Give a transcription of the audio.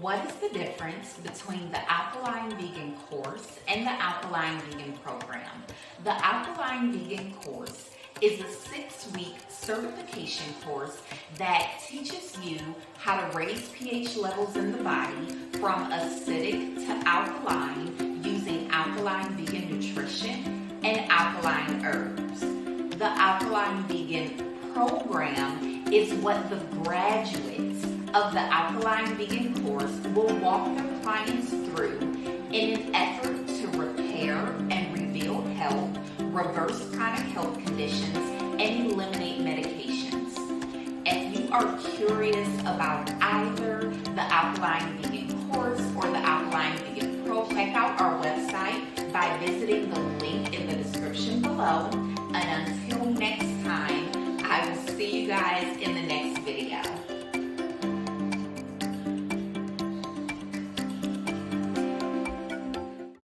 What is the difference between the Alkaline Vegan Course and the Alkaline Vegan Program? The Alkaline Vegan Course is a 6-week certification course that teaches you how to raise pH levels in the body from acidic to alkaline using alkaline vegan nutrition and alkaline herbs. The Alkaline Vegan Program is what the graduates of the Alkaline Vegan Course will walk their clients through in an effort to repair and rebuild health, reverse chronic health conditions, and eliminate medications. If you are curious about either the Alkaline Vegan Course or the Alkaline Vegan Pro, check out our website by visiting the link in the description below.